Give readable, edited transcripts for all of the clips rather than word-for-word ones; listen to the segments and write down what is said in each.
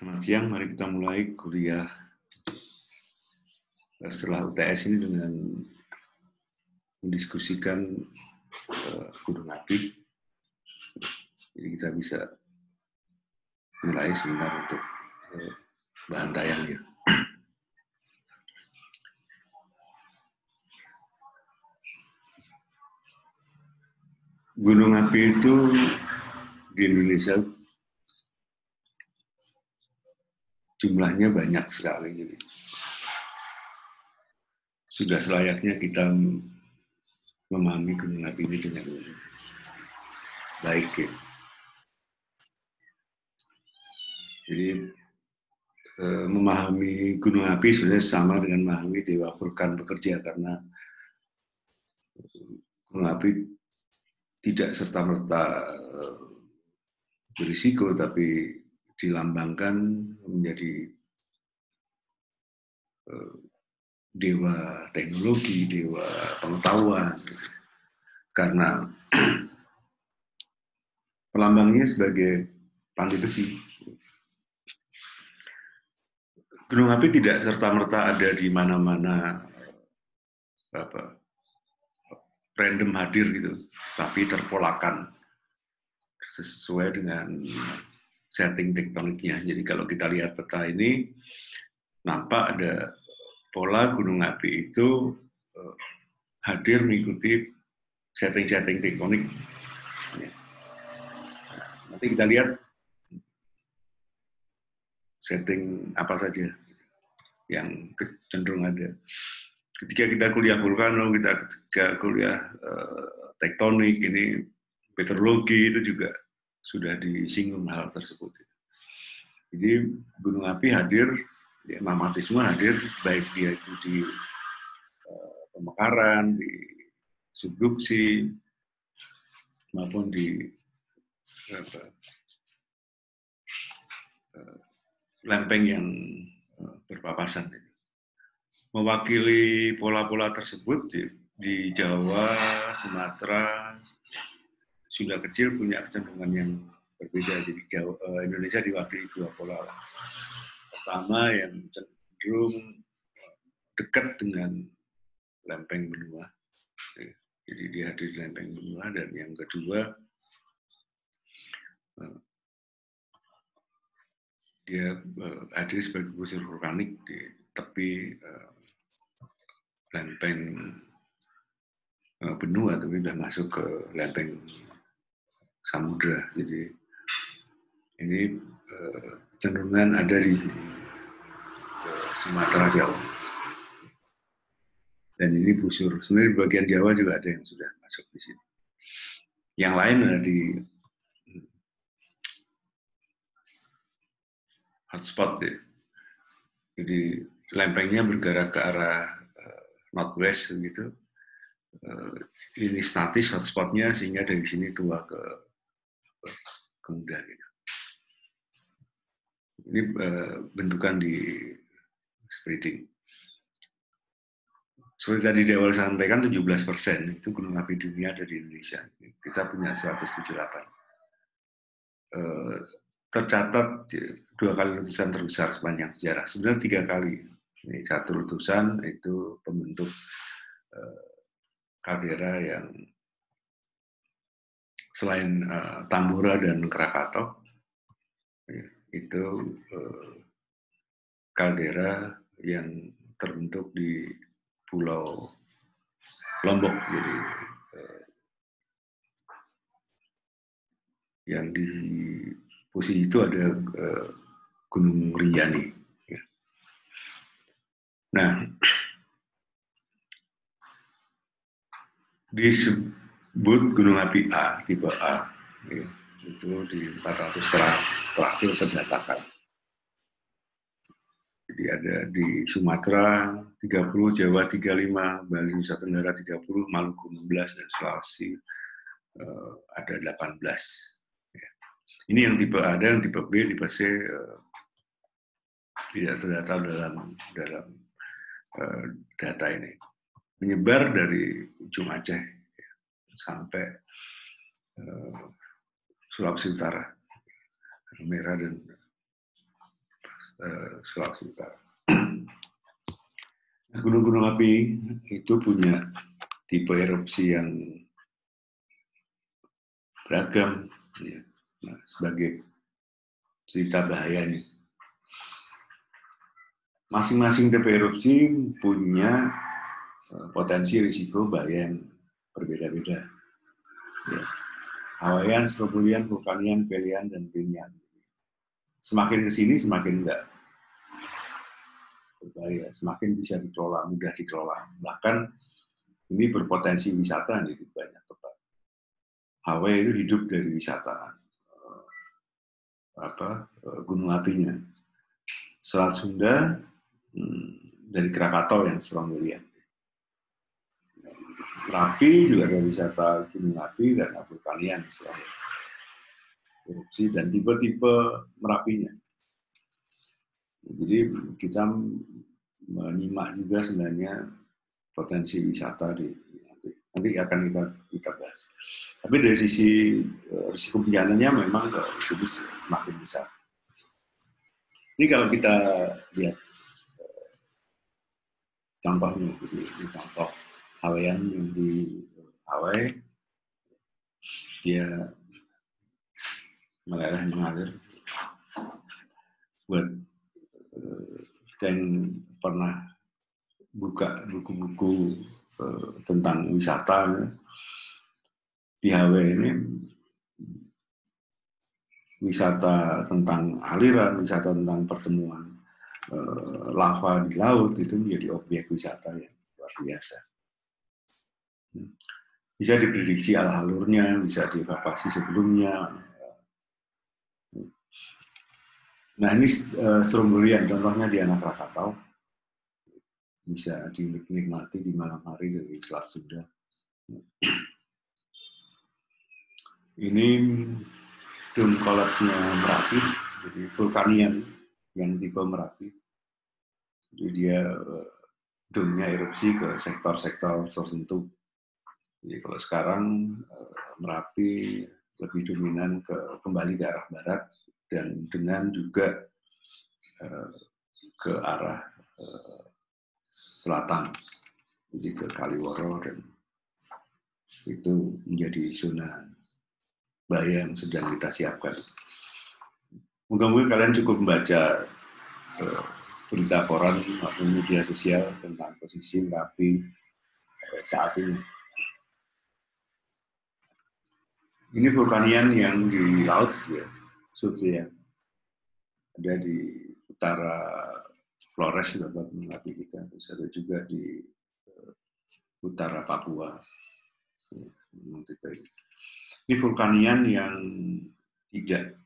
Selamat siang, mari kita mulai kuliah setelah UTS ini dengan mendiskusikan gunung api. Jadi kita bisa mulai sebentar untuk bahan tayangnya. Gunung api itu di Indonesia jumlahnya banyak sekali. Jadi sudah selayaknya kita memahami gunung api ini dengan baik. Ya. Jadi memahami gunung api sebenarnya sama dengan memahami dewa vulkan bekerja, karena gunung api tidak serta-merta berisiko, tapi dilambangkan menjadi dewa teknologi, dewa pengetahuan, karena pelambangnya sebagai pandai besi. Gunung api tidak serta-merta ada di mana-mana random hadir gitu, tapi terpolakan sesuai dengan setting tektoniknya. Jadi kalau kita lihat peta ini, nampak ada pola gunung api itu hadir mengikuti setting-setting tektonik. Nanti kita lihat setting apa saja yang cenderung ada. Ketika kita kuliah vulkan, ketika kuliah tektonik, ini meteorologi, itu juga sudah disinggung hal tersebut. Jadi gunung api hadir, ya, magmatisme hadir, baik dia itu di pemekaran, di subduksi, maupun di lempeng yang berpapasan. Mewakili pola-pola tersebut di Jawa, Sumatera, sudah kecil punya kecenderungan yang berbeda. Jadi Indonesia diwakili dua pola. Pertama yang cenderung dekat dengan lempeng benua. Jadi dia hadir di lempeng benua, dan yang kedua dia hadir sebagai busur vulkanik di tepi lempeng benua, tapi sudah masuk ke lempeng samudra. Jadi ini cenderungan ada di Sumatera, Jawa. Dan ini busur. Sebenarnya di bagian Jawa juga ada yang sudah masuk di sini. Yang lain ada di hotspot. Ya. Jadi lempengnya bergerak ke arah northwest gitu. Ini statis hotspotnya, sehingga dari sini tua ke kemudian gitu. Ini bentukan di spreading. Seperti tadi di awal saya sampaikan, 17% itu gunung api dunia ada di Indonesia. Kita punya 178. Tercatat 2 kali letusan terbesar sepanjang sejarah. Sebenarnya 3 kali. Ini satu letusan itu pembentuk kaldera yang selain Tambora dan Krakatau, itu kaldera yang terbentuk di Pulau Lombok. Jadi yang di posisi itu ada Gunung Rinjani. Nah, disebut gunung api A, tipe A, ya, itu di 400 terakhir terdatakan. Jadi ada di Sumatera 30, Jawa 35, Bali, Nusa Tenggara 30, Maluku 16, dan Sulawesi ada 18. Ya. Ini yang tipe A. Ada yang tipe B, tipe C tidak terdata dalam data ini. Menyebar dari ujung Aceh sampai Sulawesi Utara, merah dan Sulawesi Utara. Gunung-gunung api itu punya tipe erupsi yang beragam, ya. Nah, sebagai cerita bahayanya. Masing-masing tipe erupsi punya potensi risiko bahaya yang berbeda-beda. Ya. Hawaiian, Strombolian, Vulkanian, Pelian, dan Pinian. Semakin ke sini semakin enggak berbahaya, semakin bisa dikelola, mudah dikelola. Bahkan ini berpotensi wisata di banyak tempat. Hawaii itu hidup dari wisata gunung apinya. Selat Sunda dari Krakatau yang Strombolian. Merapi juga ada wisata gunung api dan vulkanian, erupsi dan tipe-tipe Merapinya. Jadi kita menyimak juga sebenarnya potensi wisata nanti akan kita bahas. Tapi dari sisi risiko bencananya memang semakin besar. Ini kalau kita lihat contohnya, ini contoh Hawaiian yang di Hawaii, dia meleleh mengalir. Buat kita yang pernah buka buku-buku tentang wisata di Hawaii ini, wisata tentang aliran, wisata tentang pertemuan lava di laut itu menjadi objek wisata yang luar biasa. Bisa diprediksi alurnya, bisa dievakuasi sebelumnya. Nah ini Strombolian, contohnya di anak Krakatau, bisa dinikmati di malam hari dari Selat Sunda. Ini dome collapse-nya Merapi, jadi vulkanian yang tipe Merapi. Jadi dia dome-nya erupsi ke sektor-sektor tertentu. Jadi kalau sekarang Merapi lebih dominan kembali ke arah barat dan dengan juga ke arah selatan, jadi ke Kaliworo, dan itu menjadi zona bahaya yang sedang kita siapkan. Mungkin kalian cukup membaca berita koran atau media sosial tentang posisi Merapi saat ini. Ini vulkanian yang di laut, ya, ya. Ada di utara Flores, tempat Merapi kita. Terus ada juga di utara Papua. Ini vulkanian yang tidak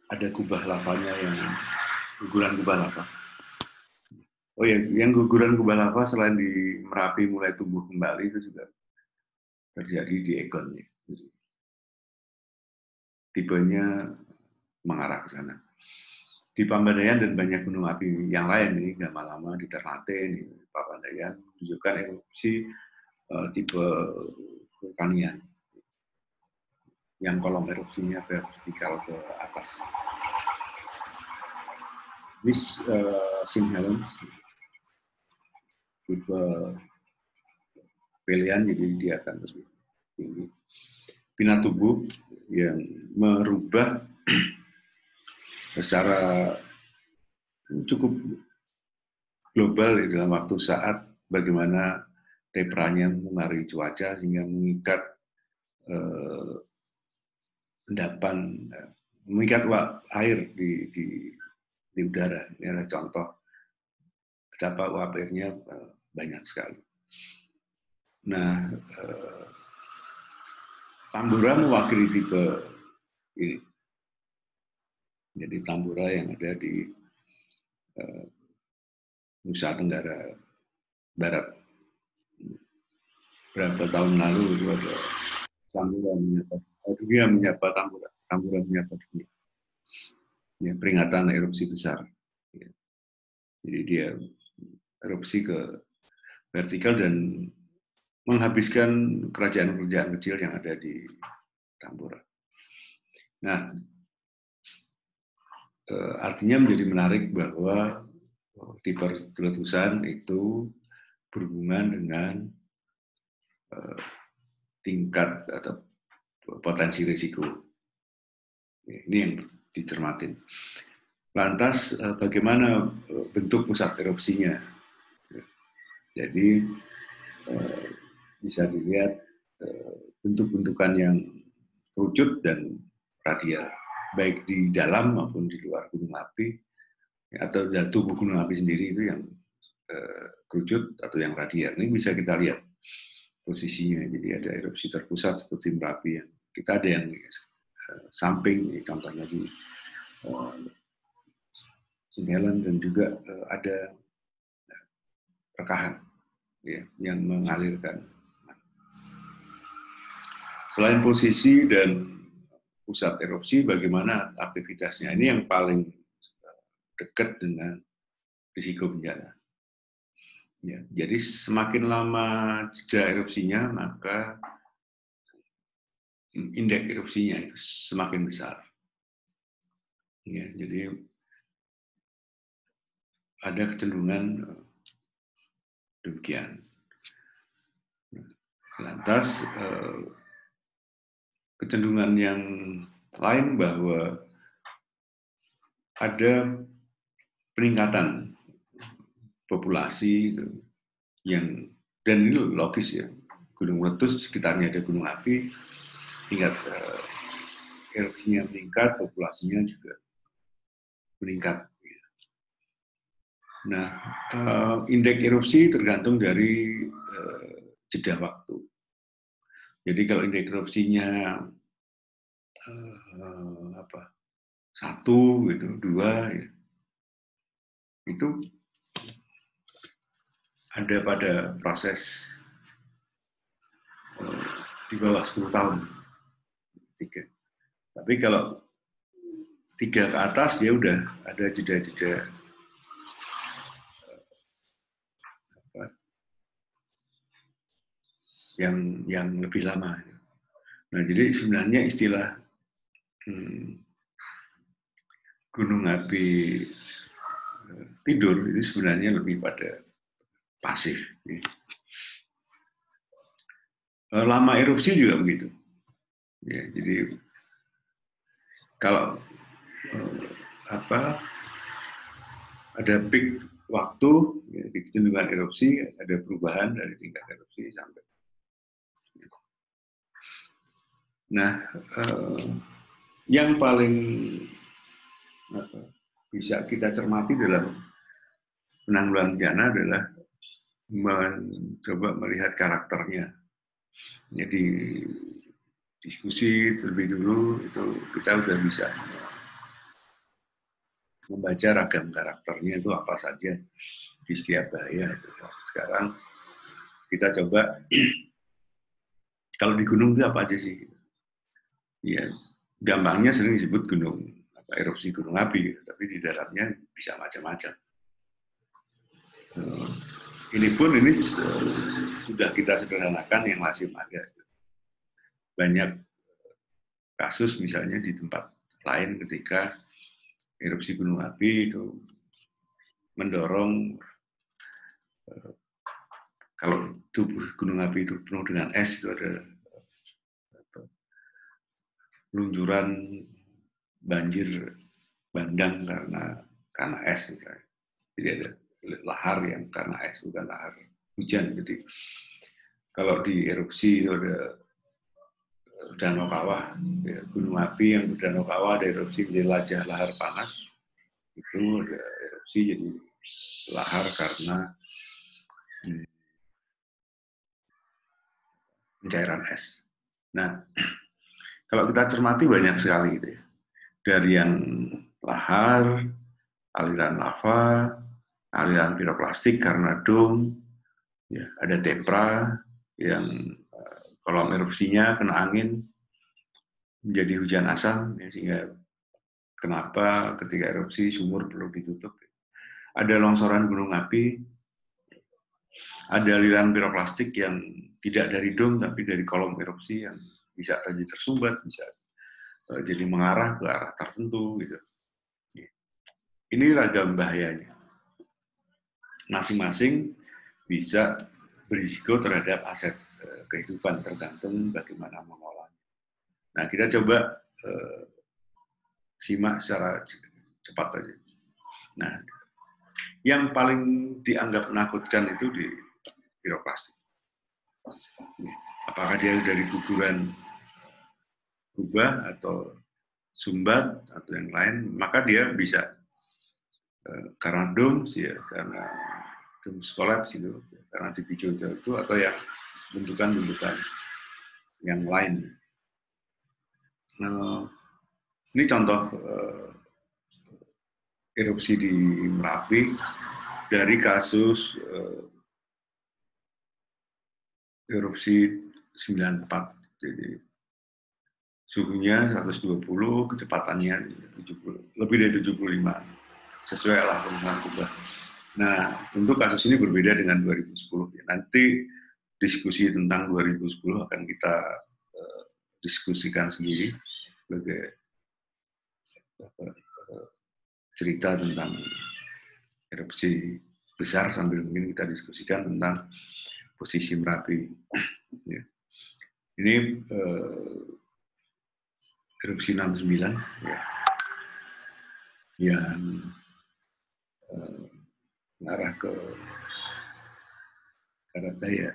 ada kubah lavanya, yang guguran kubah lava. Oh ya, yang guguran kubah lava selain di Merapi mulai tumbuh kembali itu juga terjadi di Egon. Tipenya mengarah ke sana. Di Papandayan dan banyak gunung api yang lain, ini Gamalama di Ternate, di Papandayan, menunjukkan erupsi tipe vulkanian yang kolom erupsinya vertikal ke atas. Ini St. Helens tipe Pelian, jadi dia akan lebih tinggi. Pinatubo yang merubah secara cukup global dalam waktu saat bagaimana tepranya mengaruhi cuaca sehingga mengikat endapan, mengikat air di udara. Ini adalah contoh betapa uap airnya banyak sekali. Nah, Tambora mewakili tipe ini. Jadi Tambora yang ada di Nusa Tenggara Barat. Berapa tahun lalu itu ada Tambora menyapa Tambora. Tambora menyapa dunia. Ya, peringatan erupsi besar. Ya. Jadi dia erupsi ke vertikal dan menghabiskan kerajaan-kerajaan kecil yang ada di Tambora. Nah, artinya menjadi menarik bahwa tipe letusan itu berhubungan dengan tingkat atau potensi risiko. Ini yang dicermatin. Lantas bagaimana bentuk pusat erupsinya? Jadi bisa dilihat bentuk-bentukan yang kerucut dan radial, baik di dalam maupun di luar gunung api, atau tubuh gunung api sendiri itu yang kerucut atau yang radial. Ini bisa kita lihat posisinya. Jadi ada erupsi terpusat seperti Merapi, yang kita ada yang samping, contohnya di Singgalan, dan juga ada rekahan ya, yang mengalirkan. Selain posisi dan pusat erupsi, bagaimana aktivitasnya? Ini yang paling dekat dengan risiko bencana. Ya, jadi semakin lama jeda erupsinya, maka indeks erupsinya itu semakin besar. Ya, jadi ada kecenderungan demikian. Lantas kecenderungan yang lain bahwa ada peningkatan populasi yang, dan ini logis ya, gunung meletus sekitarnya ada gunung api, tingkat erupsinya meningkat, populasinya juga meningkat. Nah, indeks erupsi tergantung dari jeda waktu. Jadi kalau indeks erupsinya 1 gitu, 2 ya, itu ada pada proses di bawah 10 tahun. 3. Tapi kalau 3 ke atas dia udah ada jeda-jeda yang lebih lama. Nah, jadi sebenarnya istilah gunung api tidur itu sebenarnya lebih pada pasif. Lama erupsi juga begitu. Ya, jadi kalau ada peak waktu ya, di kecenderungan erupsi, ada perubahan dari tingkat erupsi sampai. Nah, yang paling bisa kita cermati dalam penanggulangan bencana adalah mencoba melihat karakternya. Jadi diskusi terlebih dulu itu kita sudah bisa membaca ragam karakternya itu apa saja di setiap bahaya. Sekarang kita coba kalau di gunung itu apa aja sih? Ya, gampangnya sering disebut gunung erupsi gunung api, tapi di dalamnya bisa macam-macam. Ini pun sudah kita sederhanakan yang masih ada. Banyak kasus misalnya di tempat lain ketika erupsi gunung api itu mendorong kalau tubuh gunung api itu penuh dengan es, itu ada luncuran banjir bandang karena es. Jadi ada lahar yang karena es, bukan lahar hujan. Jadi kalau di erupsi itu ada danau kawah, ya, gunung api yang danau kawah ada erupsi menjadi lajah lahar panas, itu ada erupsi jadi lahar karena pencairan es. Nah, kalau kita cermati banyak sekali gitu ya. Dari yang lahar, aliran lava, aliran piroklastik karena dom, ya, ada tempera yang kolom erupsinya kena angin menjadi hujan asam, ya, sehingga kenapa ketika erupsi sumur perlu ditutup. Ada longsoran gunung api, ada aliran piroklastik yang tidak dari dom tapi dari kolom erupsi yang bisa terjadi tersumbat, bisa jadi mengarah ke arah tertentu gitu. Ini ragam bahayanya. Masing-masing bisa berisiko terhadap aset kehidupan, tergantung bagaimana mengolahnya. Nah, kita coba simak secara cepat saja. Nah, yang paling dianggap menakutkan itu di mikroplastik. Apakah dia dari guguran kubah atau sumbat atau yang lain, maka dia bisa karena domes ya, karena domes collapse itu, karena dipicu itu atau yang bentukan-bentukan yang lain. Ini contoh erupsi di Merapi dari kasus erupsi 94. Jadi suhunya 120, kecepatannya 70, lebih dari 75. Sesuai lah dengan kubah. Nah, untuk kasus ini berbeda dengan 2010. Nanti diskusi tentang 2010 akan kita diskusikan sendiri sebagai cerita tentang erupsi besar, sambil mungkin kita diskusikan tentang posisi Merapi. Ini erupsi 69 ya, yang mengarah ke Barat Daya.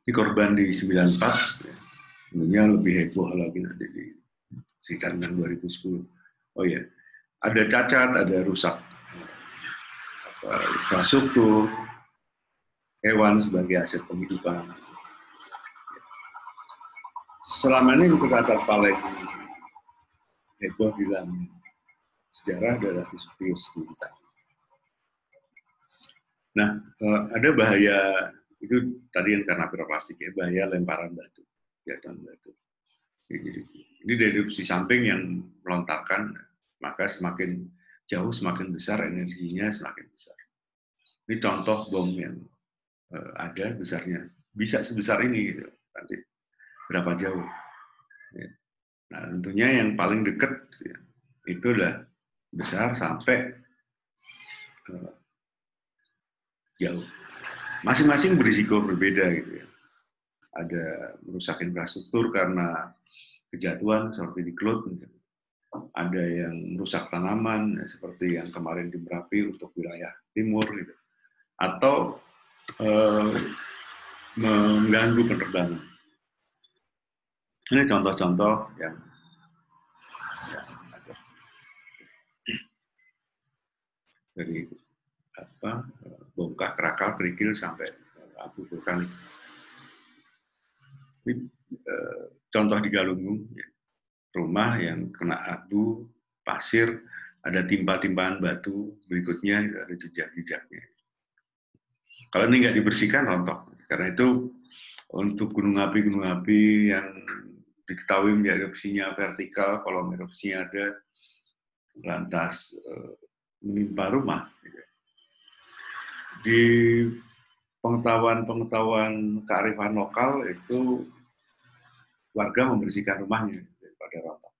Ini korban di 94, tentunya lebih heboh lagi nanti di sekitar dengan 2010. Oh ya, ada cacat, ada rusak infrastruktur, hewan sebagai aset penghidupan. Selama ini untuk kata paling heboh di dalam sejarah adalah Vesuvius di Italia. Nah, ada bahaya itu tadi yang karena mikroplastik ya, bahaya lemparan batu, jatuhan batu. Ini dari erupsi samping yang melontarkan, maka semakin jauh semakin besar energinya, semakin besar. Ini contoh bom yang ada besarnya, bisa sebesar ini gitu. Nanti berapa jauh. Ya. Nah, tentunya yang paling dekat ya, itu udah besar sampai jauh. Masing-masing berisiko berbeda gitu ya. Ada merusak infrastruktur karena kejatuhan seperti di Klut, ada yang merusak tanaman seperti yang kemarin di Merapi untuk wilayah timur gitu. Atau mengganggu penerbangan. Ini contoh-contoh yang ada dari bongkah, kerakal, kerikil sampai abu vulkanik. Ini contoh di Galunggung, ya. Rumah yang kena abu, pasir, ada timpa-timpaan batu, berikutnya ada jejak-jejaknya. Kalau ini nggak dibersihkan, rontok. Karena itu untuk gunung api yang diketahui menjadi erupsinya vertikal, kalau erupsinya ada, lantas menimpa rumah. Di pengetahuan kearifan lokal itu warga membersihkan rumahnya daripada rontok.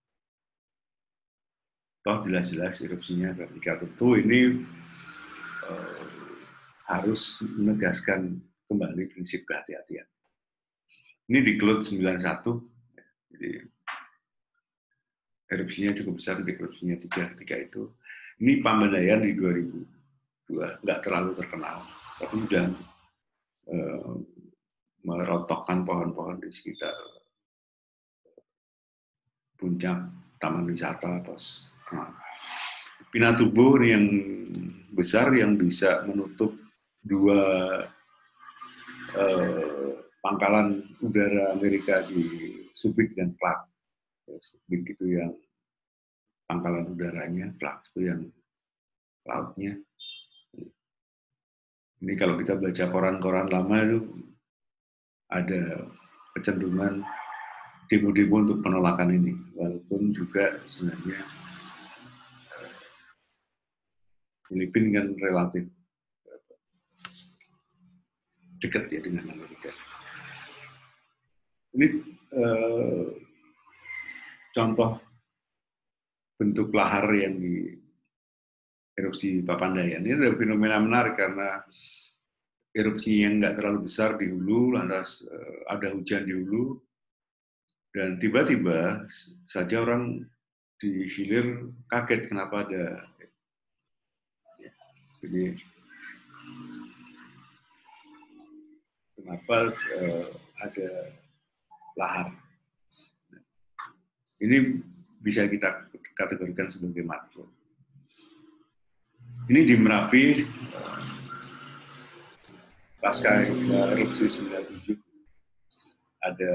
Toh jelas-jelas erupsinya vertikal. Tentu ini harus menegaskan kembali prinsip kehati-hatian. Ini di Klut 91, jadi erupsinya cukup besar, di erupsinya 3 ketika itu. Ini Pamandayan di 2002, nggak terlalu terkenal, tapi sudah merontokkan pohon-pohon di sekitar puncak taman wisata. Pinatubo yang besar yang bisa menutup 2 pangkalan udara Amerika di Subic dan Clark. Subic itu yang pangkalan udaranya, Clark itu yang lautnya. Ini kalau kita baca koran-koran lama itu ada kecenderungan demo-demo untuk penolakan ini, walaupun juga sebenarnya Filipina kan relatif dekat ya dengan Amerika. Ini contoh bentuk lahar yang di erupsi Papandayan. Ini ada fenomena menarik karena erupsi yang nggak terlalu besar di hulu, lantas ada hujan di hulu, dan tiba-tiba saja orang di hilir kaget kenapa ada. Jadi kenapa ada lahar. Ini bisa kita kategorikan sebagai makro. Ini di Merapi, pasca erupsi 97, ada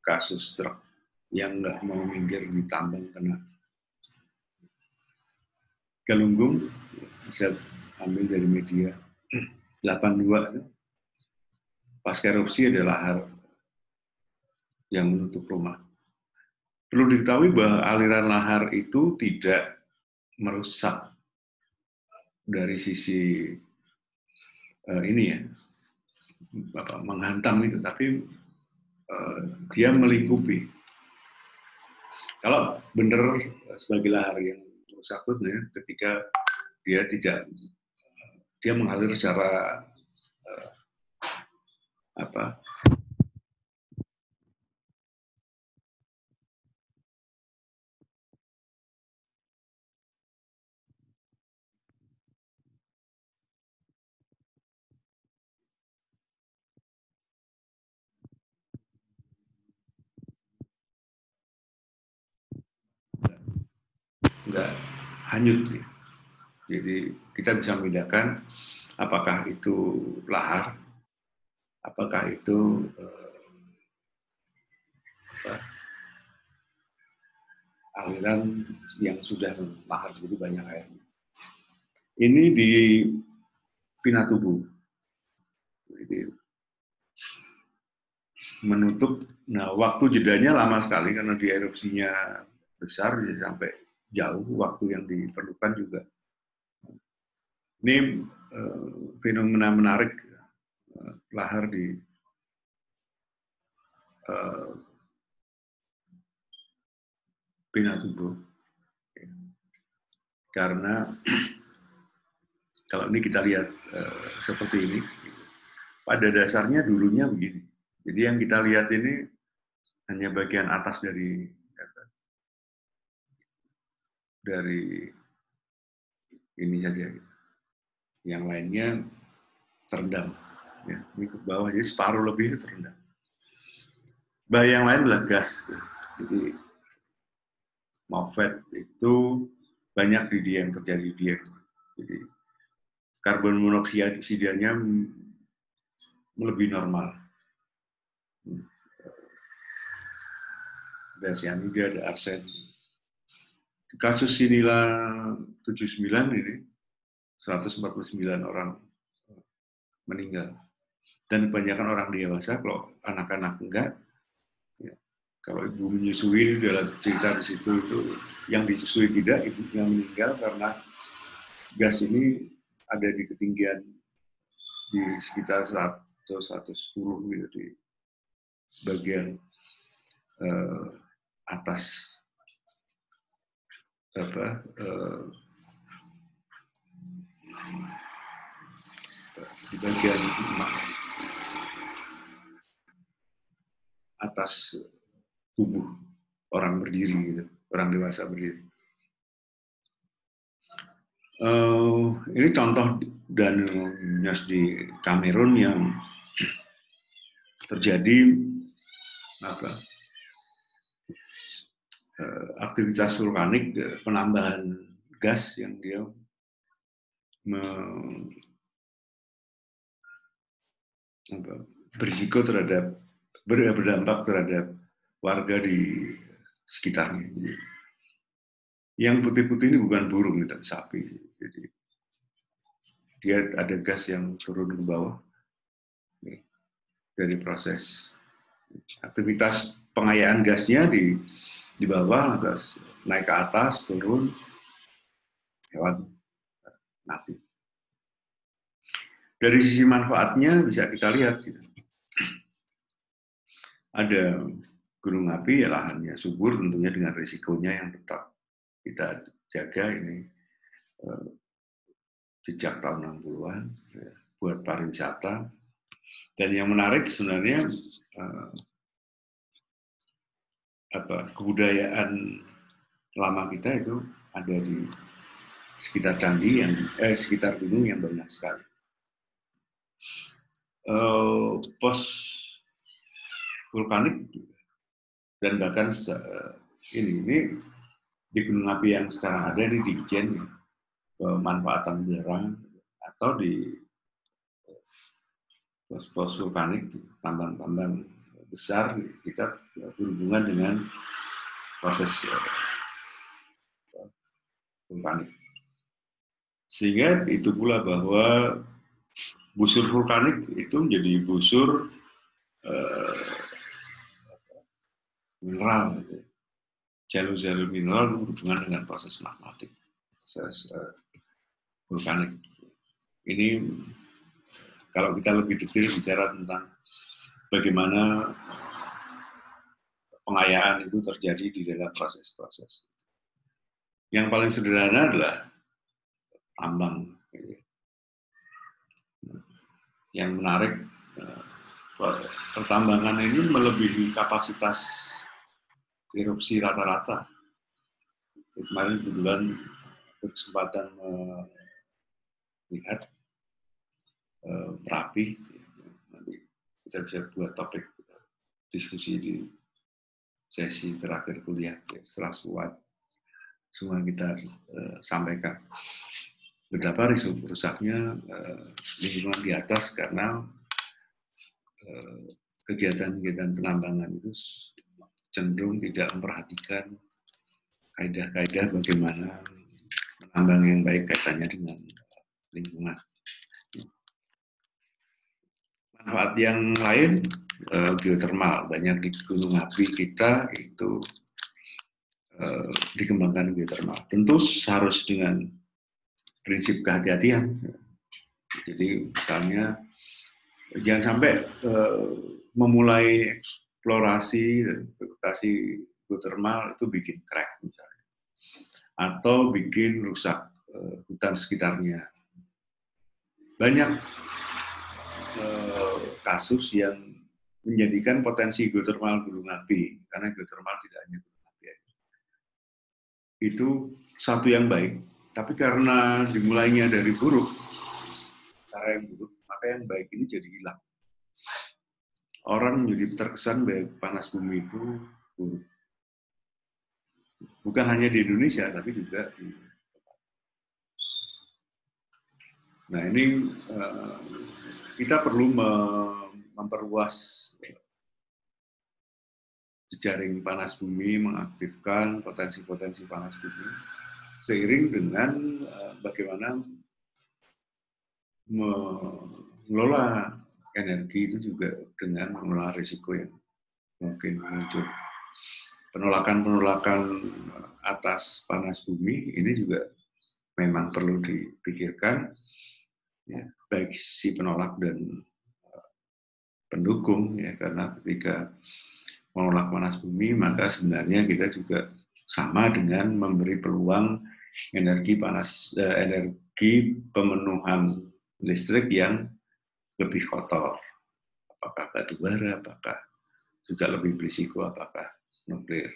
kasus truk yang nggak mau minggir di tambang kena Galunggung, bisa ambil dari media. 82, pasca erupsi ada lahar yang menutup rumah. Perlu diketahui bahwa aliran lahar itu tidak merusak dari sisi ini ya, menghantam itu, tapi dia melingkupi. Kalau benar sebagai lahar yang merusak itu ketika dia mengalir secara nggak hanyut ya. Jadi kita bisa membedakan apakah itu lahar, apakah itu aliran yang sudah lahar jadi banyak airnya. Ini di Pinatubo. Jadi menutup, nah waktu jedanya lama sekali karena di erupsinya besar sampai jauh, waktu yang diperlukan juga. Ini fenomena menarik lahar di Pinatubo. Karena kalau ini kita lihat seperti ini, pada dasarnya dulunya begini. Jadi yang kita lihat ini hanya bagian atas dari ini saja. Yang lainnya terendam. Ya, ini ke bawah, jadi separuh lebih itu terendam. Yang lain adalah gas. Jadi MOVET itu banyak di dia yang terjadi di dia. Jadi karbon monoksidanya lebih normal. Ada cyanida, ada arsen. Kasus Sinila 79 ini 149 orang meninggal. Dan kebanyakan orang dewasa, kalau anak-anak enggak. Ya. Kalau ibu menyusui dalam cerita di situ itu yang disusui tidak, ibu yang meninggal karena gas ini ada di ketinggian di sekitar 100-110 gitu di bagian atas di bagian atas tubuh orang berdiri gitu, orang dewasa berdiri. Ini contoh danau di Kamerun yang terjadi aktivitas vulkanik, penambahan gas yang dia berisiko terhadap berdampak terhadap warga di sekitarnya. Yang putih-putih ini bukan burung, tapi sapi. Jadi dia ada gas yang turun ke bawah dari proses aktivitas pengayaan gasnya di bawah, atas naik ke atas, turun, hewan mati. Dari sisi manfaatnya bisa kita lihat, gitu. Ada gunung api ya lahannya subur tentunya dengan risikonya yang tetap kita jaga ini sejak tahun 60-an ya, buat pariwisata. Dan yang menarik sebenarnya kebudayaan lama kita itu ada di sekitar candi sekitar gunung yang banyak sekali. Pos vulkanik dan bahkan ini di gunung api yang sekarang ada ini di Ijen, pemanfaatan barang atau di pos vulkanik, tambang-tambang besar kita berhubungan dengan proses vulkanik. Sehingga itu pula bahwa busur vulkanik itu menjadi busur mineral, jalur-jalur mineral berhubungan dengan proses magmatik, proses vulkanik. Ini kalau kita lebih detail bicara tentang bagaimana pengayaan itu terjadi di dalam proses-proses. Yang paling sederhana adalah tambang. Yang menarik, pertambangan ini melebihi kapasitas erupsi rata-rata. Kemarin kebetulan berkesempatan melihat Merapi, nanti kita bisa buat topik diskusi di sesi terakhir kuliah setelah semua kita sampaikan. Betapa risiko rusaknya lingkungan di atas karena kegiatan-kegiatan penambangan itu cenderung tidak memperhatikan kaidah-kaidah bagaimana menambang yang baik kaitannya dengan lingkungan. Manfaat yang lain, geotermal. Banyak di gunung api kita itu dikembangkan geotermal. Tentu harus dengan prinsip kehati-hatian. Jadi misalnya jangan sampai memulai eksplorasi dan eksploitasi geotermal itu bikin crack misalnya, atau bikin rusak hutan sekitarnya. Banyak kasus yang menjadikan potensi geotermal gunung api, karena geotermal tidak hanya gunung api aja. Itu satu yang baik, tapi karena dimulainya dari buruk, cara yang buruk, maka yang baik ini jadi hilang. Orang menjadi terkesan bahwa panas bumi itu buruk. Bukan hanya di Indonesia, tapi juga di Nah ini kita perlu memperluas jejaring panas bumi, mengaktifkan potensi-potensi panas bumi, seiring dengan bagaimana mengelola energi itu juga dengan mengelola risiko yang mungkin muncul. Penolakan-penolakan atas panas bumi ini juga memang perlu dipikirkan, ya, baik si penolak dan pendukung, ya, karena ketika menolak panas bumi maka sebenarnya kita juga sama dengan memberi peluang energi pemenuhan listrik yang lebih kotor, apakah batu bara, apakah juga lebih berisiko, apakah nuklir.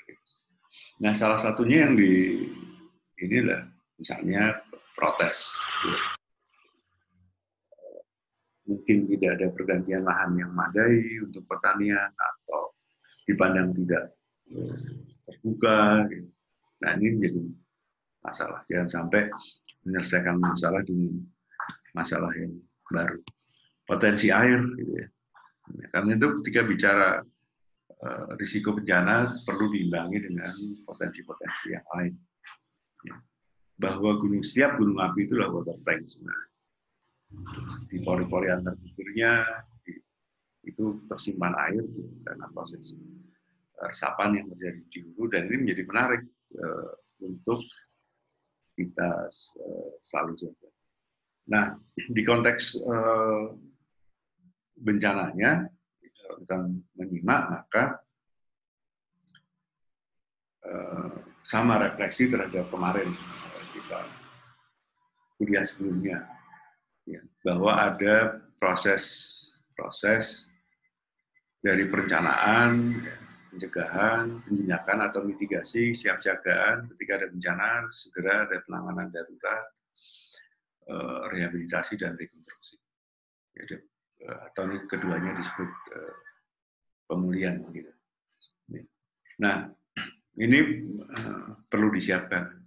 Nah, salah satunya yang inilah misalnya protes. Mungkin tidak ada pergantian lahan yang memadai untuk pertanian atau dipandang tidak terbuka. Nah, ini menjadi masalah. Jangan sampai menyelesaikan masalah dengan masalah yang baru. Potensi air, gitu ya. Karena itu ketika bicara risiko bencana perlu diimbangi dengan potensi-potensi yang lain. Bahwa setiap gunung api itu adalah water tank sebenarnya. Di pori-pori antarbuburnya itu tersimpan air karena proses resapan yang terjadi di hulu, dan ini menjadi menarik untuk kita selalu jaga. Nah, di konteks bencananya kita menyimak, maka sama refleksi terhadap kemarin kita kuliah sebelumnya, ya, bahwa ada proses dari perencanaan, pencegahan, penjinakan atau mitigasi, siapsiagaan ketika ada bencana, segera ada penanganan darurat, rehabilitasi dan rekonstruksi. Jadi, atau ini keduanya disebut pemulihan. Gitu. Nah, ini perlu disiapkan.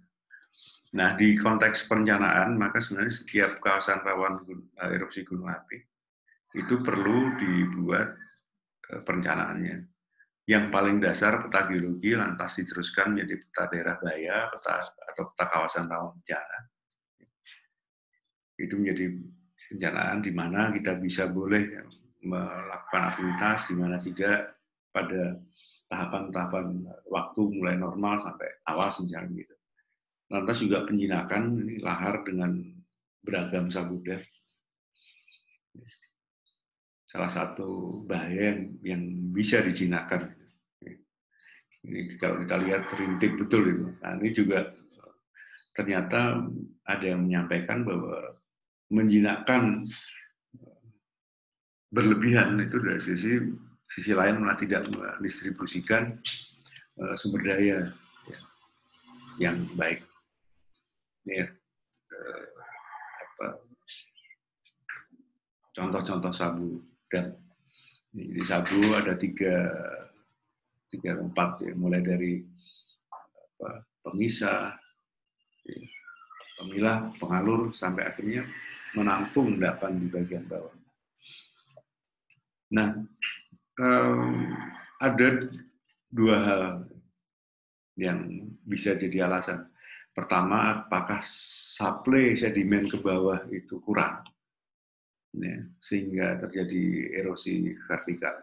Nah, di konteks perencanaan, maka sebenarnya setiap kawasan rawan erupsi gunung api itu perlu dibuat perencanaannya. Yang paling dasar peta geologi lantas diteruskan menjadi peta daerah bahaya, atau peta kawasan rawan bencana. Itu menjadi perencanaan di mana kita bisa boleh melakukan aktivitas, di mana tidak, pada tahapan-tahapan waktu mulai normal sampai awas misalnya gitu. Lantas juga penjinakan, ini lahar dengan beragam samudra. Salah satu bahaya yang bisa dijinakan. Ini kalau kita lihat rintik betul itu. Nah, ini juga ternyata ada yang menyampaikan bahwa menjinakkan berlebihan itu dari sisi lain malah tidak mendistribusikan sumber daya yang baik. Ini contoh-contoh sabu, dan di sabu ada tiga tempat, ya, mulai dari pemisah, pemilah, pengalur, sampai akhirnya menampung endapan di bagian bawah. Nah, ada dua hal yang bisa jadi alasan. Pertama, apakah suplai sedimen ke bawah itu kurang, ya, sehingga terjadi erosi vertikal.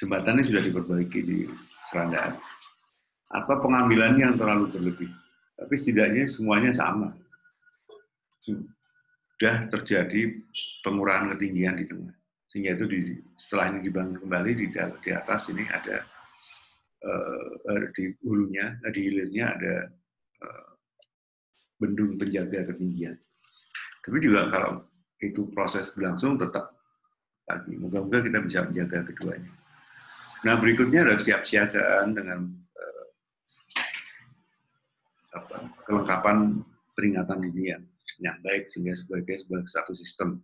Jembatannya sudah diperbaiki di Serandaan. Atau pengambilannya yang terlalu berlebih. Tapi setidaknya semuanya sama. Sudah terjadi pengurangan ketinggian di tengah. Sehingga itu setelah ini dibangun kembali, di atas ini ada di hulunya, di hilirnya ada bendung penjaga ketinggian. Tapi juga kalau itu proses berlangsung tetap lagi. Moga-moga kita bisa menjaga keduanya. Nah, berikutnya adalah siap-siagaan dengan kelengkapan peringatan dini yang baik, sehingga sebagai satu sistem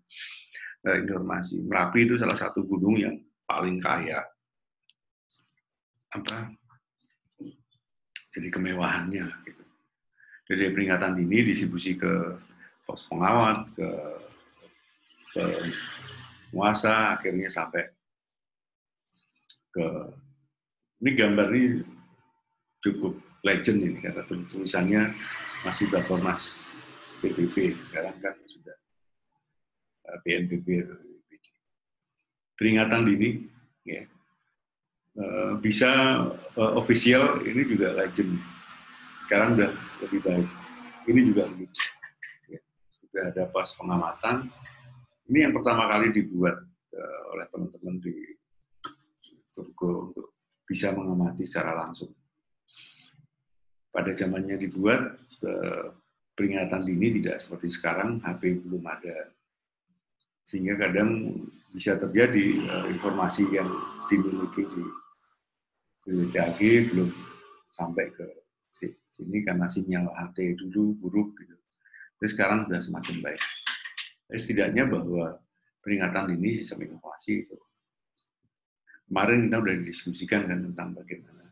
informasi. Merapi itu salah satu gunung yang paling kaya jadi kemewahannya. Gitu. Jadi peringatan dini distribusi ke pos pengawat, ke penguasa, akhirnya sampai ke ini gambar ini cukup legend ini, karena tulisannya masih Bakornas PBB, sekarang kan sudah BNPB. Peringatan dini, ya, bisa official, ini juga legend. Sekarang sudah lebih baik. Ini juga begitu. Ya, sudah ada pos pengamatan. Ini yang pertama kali dibuat oleh teman-teman di Turgo untuk bisa mengamati secara langsung. Pada zamannya dibuat, peringatan dini tidak seperti sekarang, HP belum ada. Sehingga kadang bisa terjadi informasi yang dimiliki di BPBD belum sampai ke sini karena sinyal HT dulu buruk gitu. Tapi sekarang sudah semakin baik. Jadi setidaknya bahwa peringatan dini sistem informasi itu. Kemarin kita sudah didiskusikan kan tentang bagaimana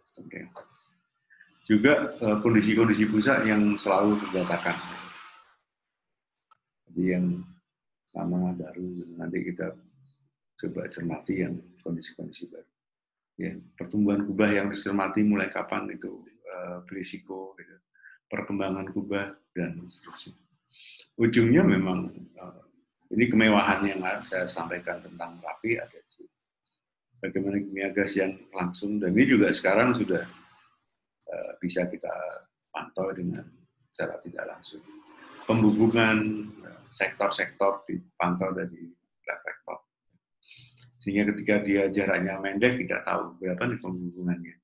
sistem. Juga kondisi-kondisi pusat yang selalu berantakan. Jadi yang lama baru, nanti kita coba cermati yang kondisi-kondisi baru. Ya, pertumbuhan kubah yang dicermati mulai kapan itu berisiko, gitu. Perkembangan kubah dan seterusnya. Ujungnya memang ini kemewahan yang saya sampaikan tentang Merapi ada di bagaimana kimia gas yang langsung, dan ini juga sekarang sudah bisa kita pantau dengan secara tidak langsung. Pembubukan sektor-sektor dipantau dari reflektor. Sehingga ketika dia jaraknya pendek, tidak tahu berapa nih pembubukannya.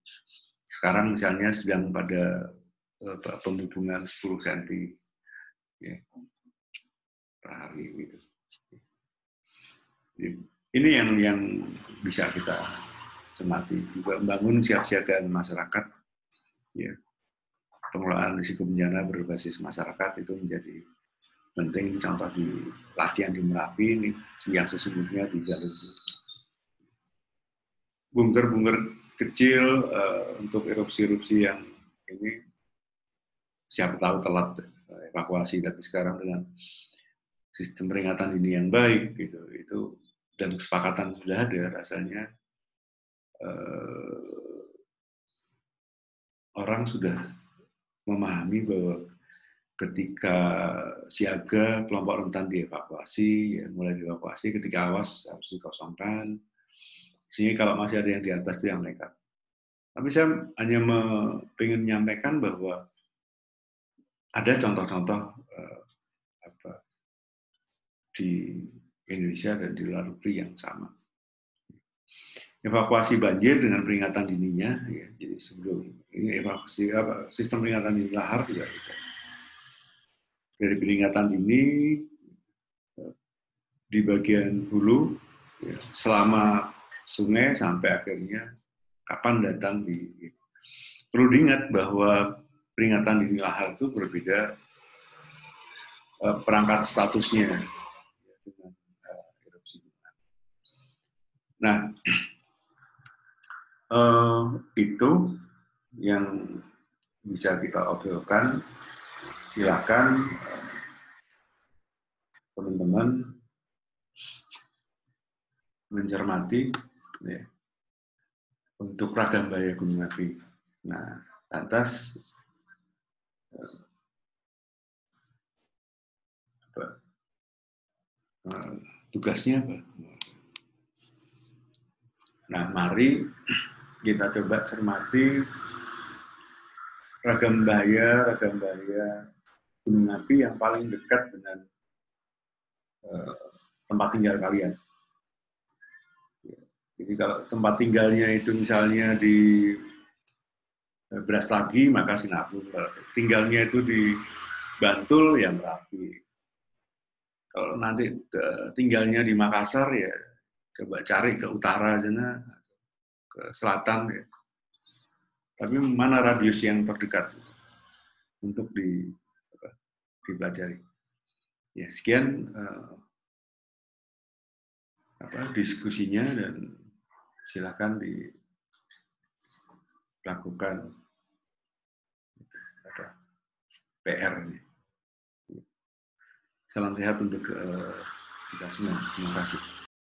Sekarang misalnya sedang pada penghubungan 10 cm ya, per hari gitu. Ini yang bisa kita cermati. Juga membangun siapsiagaan masyarakat, ya, pengelolaan risiko bencana berbasis masyarakat itu menjadi penting. Contoh di latihan di Merapi ini yang sesungguhnya di jalur bunker-bunker kecil untuk erupsi-erupsi yang ini siapa tahu telat evakuasi, tapi sekarang dengan sistem peringatan dini yang baik gitu itu dan kesepakatan sudah ada, rasanya orang sudah memahami bahwa ketika siaga kelompok rentan dievakuasi, ya, mulai dievakuasi, ketika awas harus dikosongkan, sehingga kalau masih ada yang di atas itu yang nekat. Tapi saya hanya ingin menyampaikan bahwa ada contoh-contoh di Indonesia dan di luar negeri yang sama. Evakuasi banjir dengan peringatan dininya, ya, jadi sebelum ini evakuasi sistem peringatan dini lahar juga gitu. Dari peringatan dini di bagian hulu, ya, selama sungai sampai akhirnya kapan datang di. Perlu diingat bahwa peringatan dini lahar itu berbeda perangkat statusnya dengan erupsi. Nah, itu yang bisa kita obrolkan. Silakan teman-teman mencermati ya, untuk ragam bahaya gunung api. Nah, lantas tugasnya apa? Nah, mari kita coba cermati ragam bahaya gunung api yang paling dekat dengan tempat tinggal kalian. Jadi kalau tempat tinggalnya itu misalnya di Brastagi, maka Sinabung. Tinggalnya itu di Bantul, ya Merapi. Kalau nanti tinggalnya di Makassar, ya coba cari ke utara sana, ke selatan. Ya. Tapi mana radius yang terdekat untuk dipelajari. Ya, sekian diskusinya dan silakan dilakukan PR. Salam sehat untuk kita semua. Terima kasih.